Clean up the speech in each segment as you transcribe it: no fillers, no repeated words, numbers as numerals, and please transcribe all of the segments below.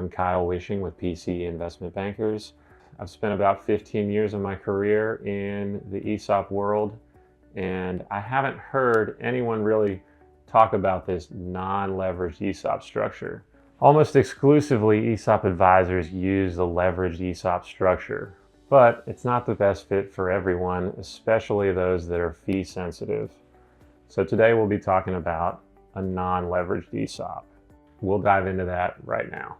I'm Kyle Wishing with PCE Investment Bankers. I've spent about 15 years of my career in the ESOP world, and I haven't heard anyone really talk about this non-leveraged ESOP structure. Almost exclusively, ESOP advisors use the leveraged ESOP structure, but it's not the best fit for everyone, especially those that are fee sensitive. So today we'll be talking about a non-leveraged ESOP. We'll dive into that right now.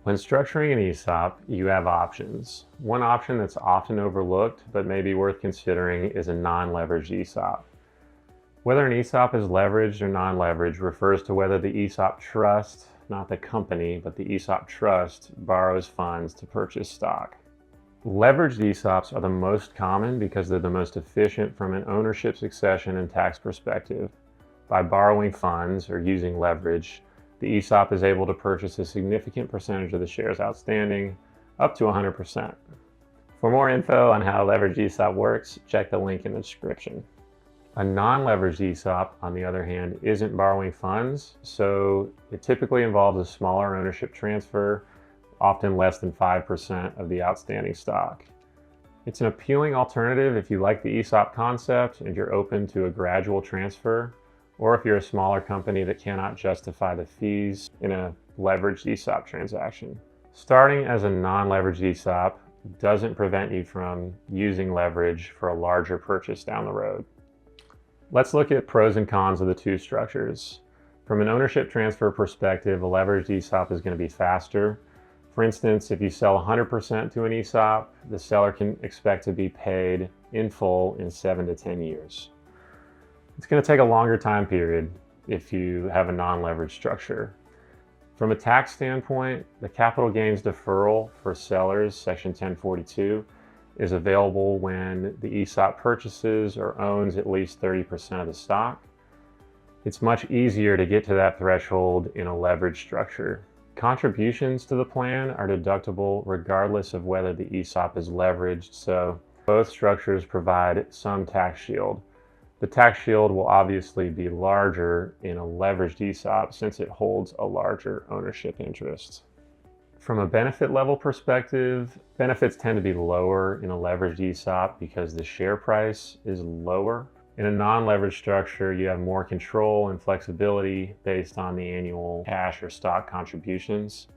When structuring an ESOP, you have options. One option that's often overlooked but may be worth considering is a non-leveraged ESOP. Whether an ESOP is leveraged or non-leveraged refers to whether the ESOP trust, not the company, but the ESOP trust, borrows funds to purchase stock. Leveraged ESOPs are the most common because they're the most efficient from an ownership, succession, and tax perspective. By borrowing funds or using leverage, the ESOP is able to purchase a significant percentage of the shares outstanding, up to 100%. For more info on how a leveraged ESOP works, check the link in the description. A non-leveraged ESOP, on the other hand, isn't borrowing funds, so it typically involves a smaller ownership transfer, often less than 5% of the outstanding stock. It's an appealing alternative if you like the ESOP concept and you're open to a gradual transfer, or if you're a smaller company that cannot justify the fees in a leveraged ESOP transaction. Starting as a non-leveraged ESOP doesn't prevent you from using leverage for a larger purchase down the road. Let's look at pros and cons of the two structures. From an ownership transfer perspective, a leveraged ESOP is going to be faster. For instance, if you sell 100% to an ESOP, the seller can expect to be paid in full in 7 to 10 years. It's going to take a longer time period if you have a non-leveraged structure. From a tax standpoint, the capital gains deferral for sellers, Section 1042, is available when the ESOP purchases or owns at least 30% of the stock. It's much easier to get to that threshold in a leveraged structure. Contributions to the plan are deductible regardless of whether the ESOP is leveraged, so both structures provide some tax shield. The tax shield will obviously be larger in a leveraged ESOP since it holds a larger ownership interest. From a benefit level perspective, benefits tend to be lower in a leveraged ESOP because the share price is lower. In a non-leveraged structure, you have more control and flexibility based on the annual cash or stock contributions.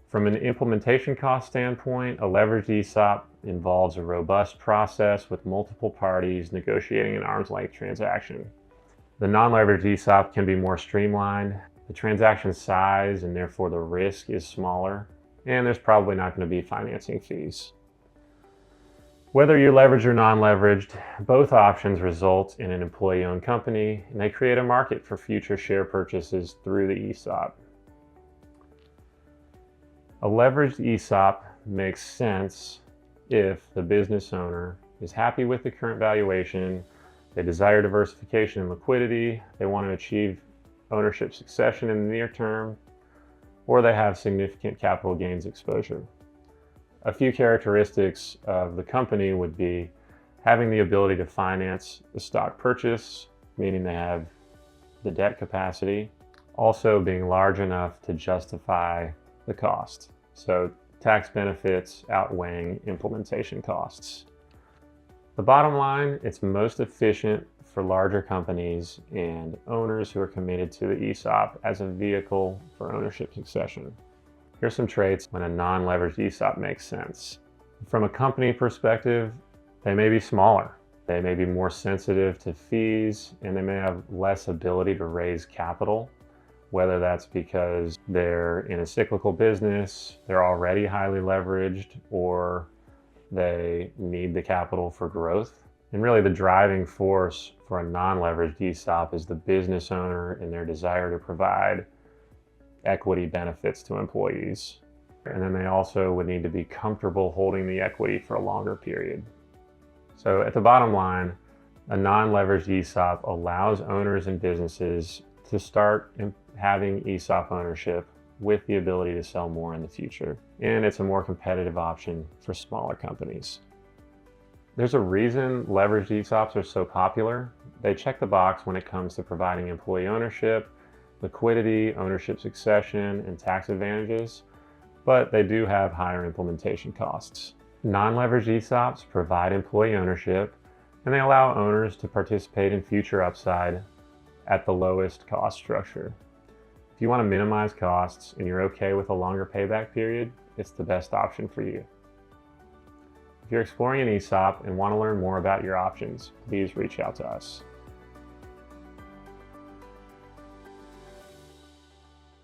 From an implementation cost standpoint, a leveraged ESOP involves a robust process with multiple parties negotiating an arm's length transaction. The non-leveraged ESOP can be more streamlined. The transaction size and therefore the risk is smaller, and there's probably not going to be financing fees. Whether you're leveraged or non-leveraged, both options result in an employee-owned company, and they create a market for future share purchases through the ESOP. A leveraged ESOP makes sense if the business owner is happy with the current valuation, they desire diversification and liquidity, they want to achieve ownership succession in the near term, or they have significant capital gains exposure. A few characteristics of the company would be having the ability to finance the stock purchase, meaning they have the debt capacity, also being large enough to justify the cost. So tax benefits outweighing implementation costs. The bottom line, it's most efficient for larger companies and owners who are committed to the ESOP as a vehicle for ownership succession. Here's some traits when a non-leveraged ESOP makes sense. From a company perspective, they may be smaller. They may be more sensitive to fees, and they may have less ability to raise capital, whether that's because they're in a cyclical business, they're already highly leveraged, or they need the capital for growth. And really the driving force for a non-leveraged ESOP is the business owner and their desire to provide equity benefits to employees. And then they also would need to be comfortable holding the equity for a longer period. So at the bottom line, a non-leveraged ESOP allows owners and businesses to start having ESOP ownership with the ability to sell more in the future. And it's a more competitive option for smaller companies. There's a reason leveraged ESOPs are so popular. They check the box when it comes to providing employee ownership, liquidity, ownership succession, and tax advantages, but they do have higher implementation costs. Non-leveraged ESOPs provide employee ownership, and they allow owners to participate in future upside at the lowest cost structure. If you want to minimize costs and you're okay with a longer payback period, it's the best option for you. If you're exploring an ESOP and want to learn more about your options, please reach out to us.